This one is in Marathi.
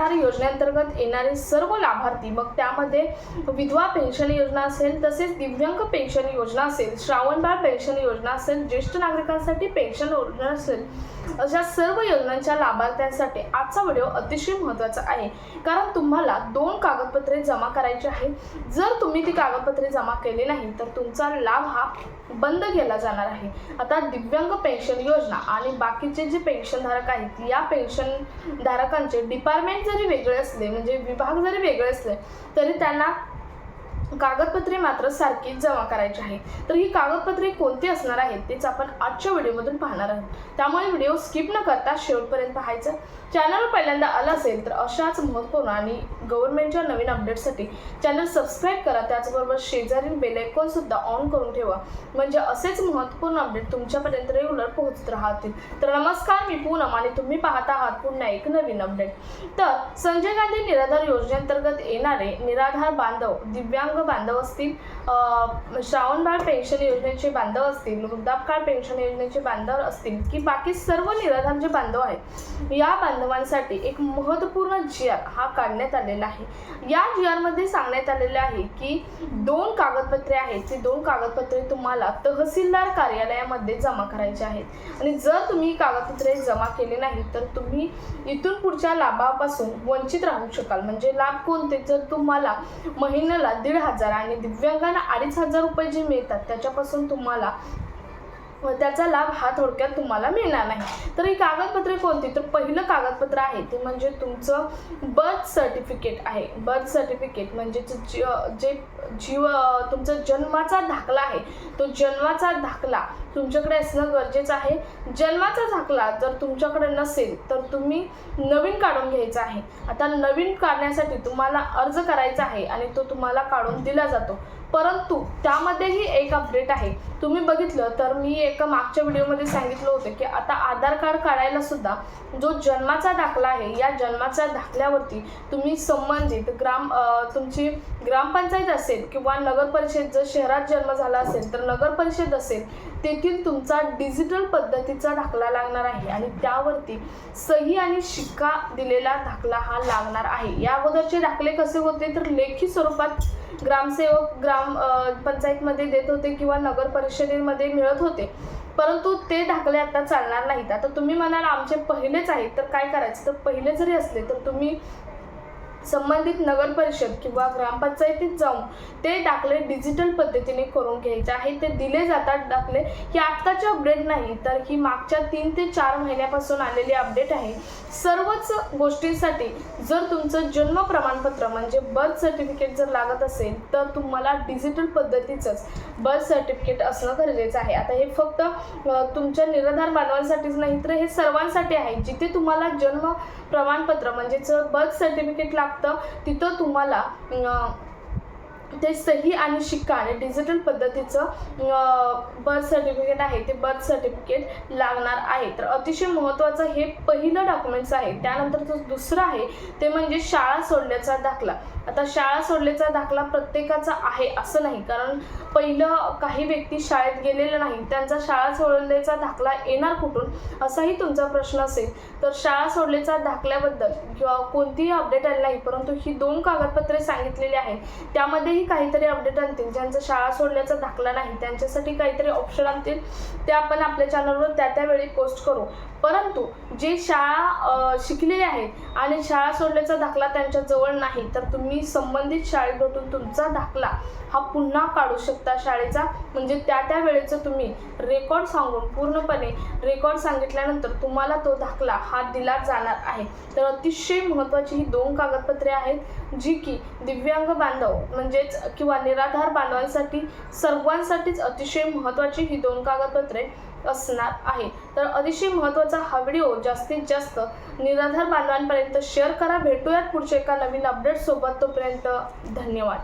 निराधार योजनेअंतर्गत येणारे सर्व लाभार्थी, मग त्यामध्ये विधवा पेन्शन योजना असेल, तसेच दिव्यांग पेन्शन योजना असेल, श्रावणबाळ पेन्शन योजना असेल, ज्येष्ठ नागरिकांसाठी पेन्शन योजना असेल, अशा सर्व योजनांच्या लाभार्थ्यांसाठी आजचा व्हिडिओ अतिशय महत्त्वाचा आहे. कारण तुम्हाला 2 कागदपत्रे जमा करायची आहेत. जर तुम्ही ती कागदपत्रे जमा केली नाही तर तुमचा लाभ हा बंद केला जाणार आहे. आता दिव्यांग पेन्शन योजना आणि बाकीचे जे पेन्शनधारक आहेत, या पेन्शन धारकांचे डिपार्टमेंट जरी वेगळे असले, म्हणजे विभाग जरी वेगळे असले, तरी त्यांना कागदपत्रे मात्र सारखीच जमा करायची आहे. तर ही कागदपत्रे कोणती असणार आहेत तेच आपण आजच्या व्हिडिओमधून पाहणार आहोत. त्यामुळे व्हिडिओ स्किप न करता शेवटपर्यंत पाहायचं. चॅनलवर पहिल्यांदा आला असेल तर अशाच महत्त्वपूर्ण आणि गव्हर्नमेंटच्या नवीन अपडेट्ससाठी चॅनल सबस्क्राईब करा. त्याचबरोबर शेजारील बेल आयकॉन सुद्धा ऑन करून ठेवा, म्हणजे असेच महत्त्वपूर्ण अपडेट तुमच्यापर्यंत रेग्युलर पोहोचत राहतील. तर नमस्कार, मी पूनम आणि तुम्ही पाहत आहात पुन्हा एक नवीन अपडेट. तर संजय गांधी निराधार योजनेअंतर्गत येणारे निराधार बांधव, दिव्यांग बांधव असतील, श्रावणबाळ पेन्शन योजनेचे बांधव असतील, वृद्धापकाळ पेन्शन योजनेचे बांधव असतील, की बाकी सर्व निराधार जे बांधव आहेत, या बांधवांसाठी एक महत्त्वपूर्ण GR हा काढण्यात आलेला आहे. या GR मध्ये सांगण्यात आलेले आहे की 2 कागदपत्रे आहेत, ती 2 कागदपत्रे तुम्हाला तहसीलदार कार्यालयामध्ये जमा करायची आहेत. आणि जर तुम्ही कागदपत्रे जमा केले नाही तर तुम्ही इथून पुढच्या लाभापासून वंचित राहू शकाल. म्हणजे लाभ कोणते? जर तुम्हाला महिन्याला 1,500 आणि दिव्यांगांना 2,500 रुपये जे मिळतात त्याच्यापासून तुम्हाला त्याचा लाभ हा थोडक्यात तुम्हाला मिळणार नाही. तर ही कागदपत्रे कोणती? तर पहिलं कागदपत्र आहे ते म्हणजे तुमचं बर्थ सर्टिफिकेट आहे. बर्थ सर्टिफिकेट म्हणजे तुमचा जन्माचा दाखला आहे, तो जन्माचा दाखला तुमच्याकडे असणं गरजेचं आहे. जन्माचा दाखला जर तुमच्याकडे नसेल तर तुम्ही नवीन काढून घ्यायचा आहे. आता नवीन काढण्यासाठी तुम्हाला अर्ज करायचा आहे आणि तो तुम्हाला काढून दिला जातो. परंतु त्यामध्येही एक अपडेट आहे. तुम्ही बघितलं तर मी एका मागच्या व्हिडिओमध्ये सांगितलं होतं की आता आधार कार्ड काढायला सुद्धा जो जन्माचा दाखला आहे, या जन्माच्या दाखल्यावरती तुम्ही संबंधित तुमची ग्रामपंचायत असेल किंवा नगर परिषद, जर शहरात जन्म झाला असेल तर नगर परिषद असेल, तेथील तुमचा डिजिटल पद्धतीचा दाखला लागणार आहे आणि त्यावरती सही आणि शिक्का दिलेला दाखला हा लागणार आहे. या अगोदरचे दाखले कसे होते? तर लेखी स्वरूपात ग्रामसेवक पंचायतमध्ये देत होते किंवा नगर परिषदेमध्ये मिळत होते, परंतु ते दाखले आता चालणार नाहीत. आता तुम्ही म्हणाल आमचे पहिलेच आहेत, तर काय करायचं? तर पहिले जरी असले तर तुम्ही संबंधित नगर परिषद किंवा ग्रामपंचायतीत जाऊन ते दाखले डिजिटल पद्धतीने करून घ्यायचे आहे. ते दिले जातात दाखले. ही आत्ताची अपडेट नाही, तर ही मागच्या 3 ते 4 महिन्यापासून आलेली अपडेट आहे. सर्वच गोष्टींसाठी जर तुमचं जन्म प्रमाणपत्र म्हणजे बर्थ सर्टिफिकेट जर लागत असेल तर तुम्हाला डिजिटल पद्धतीचंच बर्थ सर्टिफिकेट असणं गरजेचं आहे. आता हे फक्त तुमच्या निराधार बांधवांसाठीच नाही, तर हे सर्वांसाठी आहे. जिथे तुम्हाला जन्म प्रमाणपत्र म्हणजेच बर्थ सर्टिफिकेट लागतं, तिथं तुम्हाला ते सही आणि शिक्का आणि डिजिटल पद्धतीचं बर्थ सर्टिफिकेट आहे, ते बर्थ सर्टिफिकेट लागणार आहे. तर अतिशय महत्त्वाचं हे पहिलं डॉक्युमेंट्स आहे. त्यानंतर दुसरं आहे ते म्हणजे शाळा सोडल्याचा दाखला. आता शाळा सोडल्याचा दाखला प्रत्येकाचा आहे असं नाही, कारण पहिलं काही व्यक्ती शाळेत गेलेले नाही, त्यांचा शाळा सोडल्याचा दाखला येणार कुठून असाही तुमचा प्रश्न असेल. तर शाळा सोडल्याचा दाखल्याबद्दल किंवा कोणतीही अपडेट आली नाही, परंतु ही 2 कागदपत्रे सांगितलेली आहेत. त्यामध्येही काहीतरी अपडेट आणतील. ज्यांचा शाळा सोडल्याचा दाखला नाही त्यांच्यासाठी काहीतरी ऑप्शन आणतील, ते आपण आपल्या चॅनलवर त्यावेळी पोस्ट करू. परंतु जे शाळा शिकलेले आहेत आणि शाळा सोडल्याचा दाखला त्यांच्या जवळ नाही, तर तुम्ही संबंधित शाळेत भेटून तुमचा दाखला हा पुन्हा काढू शकता शाळेचा. म्हणजे त्या वेळेचं तुम्ही रेकॉर्ड सांगून पूर्णपणे रेकॉर्ड सांगितल्यानंतर तुम्हाला तो दाखला हा दिला जाणार आहे. तर अतिशय महत्त्वाची ही 2 कागदपत्रे आहेत, जी की दिव्यांग बांधव म्हणजेच किंवा निराधार बांधवांसाठी सर्वांसाठीच अतिशय महत्त्वाची ही 2 कागदपत्रे असणार आहे. तर अतिशय महत्त्वाचा हा व्हिडिओ जास्तीत जास्त निराधार बांधवांपर्यंत शेअर करा. भेटूयात पुढच्या एका नवीन अपडेट सोबत. तोपर्यंत धन्यवाद.